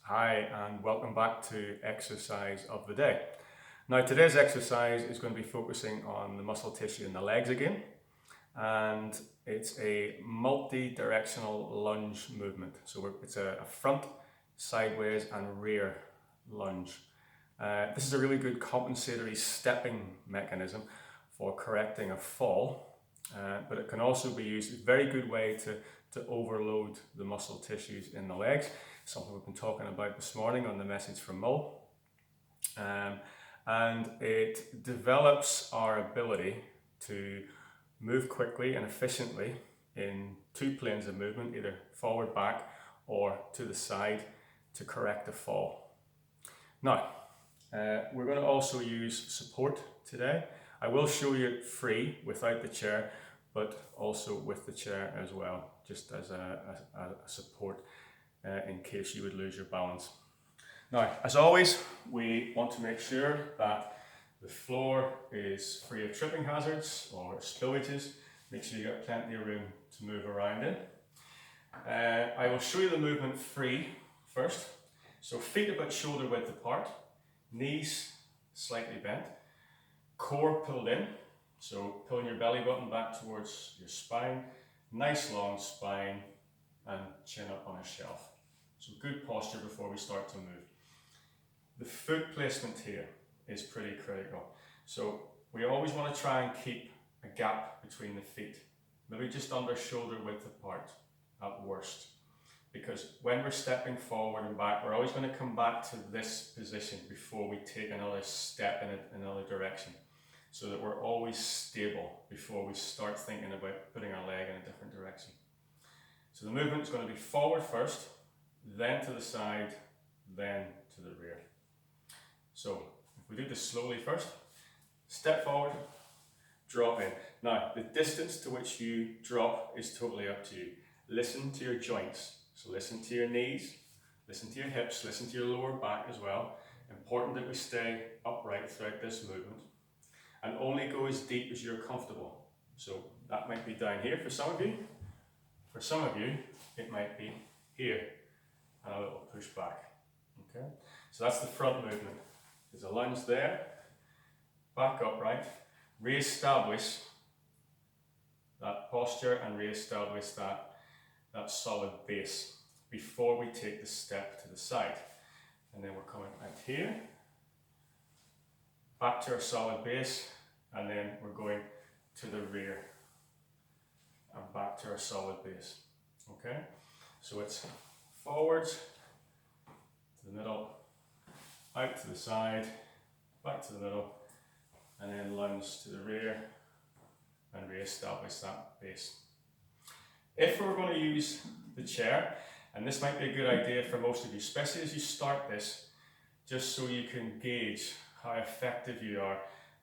Hi and welcome back to exercise of the day. Now today's exercise is going to be focusing on the muscle tissue in the legs again, and it's a multi-directional lunge movement. So it's a front, sideways and rear lunge. This is a really good compensatory stepping mechanism for correcting a fall, but it can also be used as a very good way to overload the muscle tissues in the legs. Something we've been talking about this morning on the message from Mo. And it develops our ability to move quickly and efficiently in two planes of movement, either forward, back, or to the side to correct a fall. Now, we're going to also use support today. I will show you it free without the chair, but also with the chair as well, just as a support in case you would lose your balance. Now, as always, we want to make sure that the floor is free of tripping hazards or spillages. Make sure you've got plenty of room to move around in. I will show you the movement free first. So feet about shoulder width apart, knees slightly bent, core pulled in. So pulling your belly button back towards your spine, nice long spine, and chin up on a shelf. So good posture before we start to move. The foot placement here is pretty critical. So we always want to try and keep a gap between the feet, maybe just under shoulder width apart at worst. Because when we're stepping forward and back, we're always going to come back to this position before we take another step in another direction. So that we're always stable before we start thinking about putting our leg in a different direction. So the movement is going to be forward first, then to the side, then to the rear. So if we do this slowly first, step forward, drop in. Now the distance to which you drop is totally up to you. Listen to your joints. So listen to your knees, listen to your hips, listen to your lower back as well. Important that we stay upright throughout this movement. And only go as deep as you're comfortable. So that might be down here for some of you. For some of you, it might be here. And a little push back. Okay? So that's the front movement. There's a lunge there. Back upright. Re-establish that posture and re-establish that solid base before we take the step to the side. And then we're coming out here. Back to our solid base, and then we're going to the rear and back to our solid base. Okay, so it's forwards to the middle, out to the side, back to the middle, and then lunge to the rear and re-establish that base. If we're going to use the chair, and this might be a good idea for most of you, especially as you start this, just so you can gauge how effective you are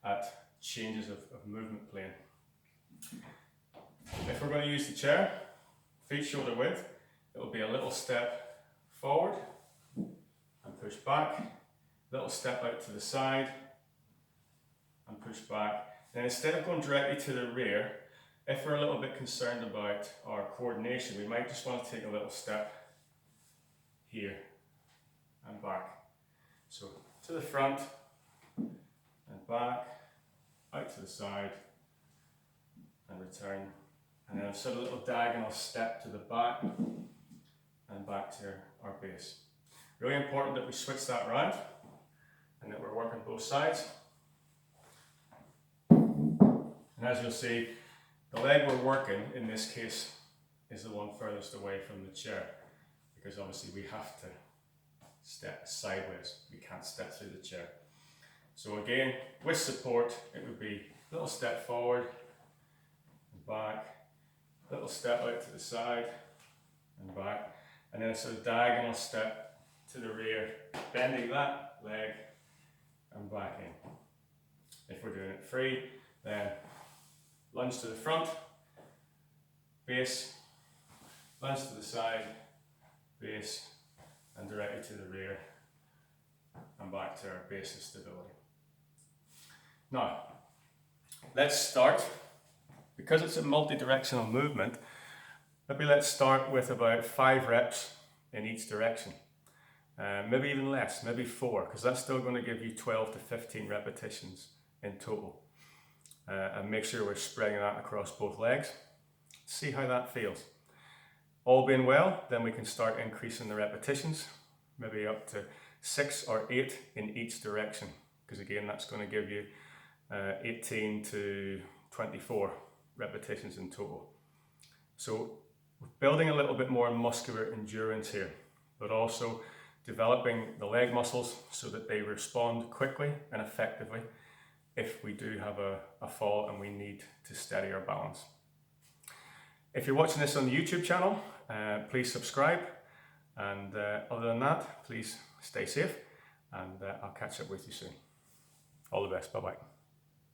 at changes of movement plane. If we're going to use the chair, feet shoulder width, it will be a little step forward and push back, little step out to the side and push back. Then instead of going directly to the rear, if we're a little bit concerned about our coordination, we might just want to take a little step here and back. So to the front, and back, out to the side, and return. And then a sort of little diagonal step to the back, and back to our base. Really important that we switch that around, and that we're working both sides. And as you'll see, the leg we're working, in this case, is the one furthest away from the chair, because obviously we have to step sideways. We can't step through the chair. So again, with support, it would be a little step forward and back, little step out to the side and back, and then a sort of diagonal step to the rear, bending that leg and back in. If we're doing it free, then lunge to the front, base, lunge to the side, base, and directly to the rear and back to our base of stability. Now, let's start. Because it's a multi-directional movement, maybe let's start with about 5 reps in each direction. maybe even less, maybe 4, because that's still going to give you 12 to 15 repetitions in total. And make sure we're spreading that across both legs. See how that feels. All being well, then we can start increasing the repetitions, maybe up to 6 or 8 in each direction, because again, that's going to give you 18 to 24 repetitions in total. So we're building a little bit more muscular endurance here, but also developing the leg muscles so that they respond quickly and effectively if we do have a fall and we need to steady our balance. If you're watching this on the YouTube channel, please subscribe, and other than that, please stay safe, and I'll catch up with you soon. All the best, bye bye.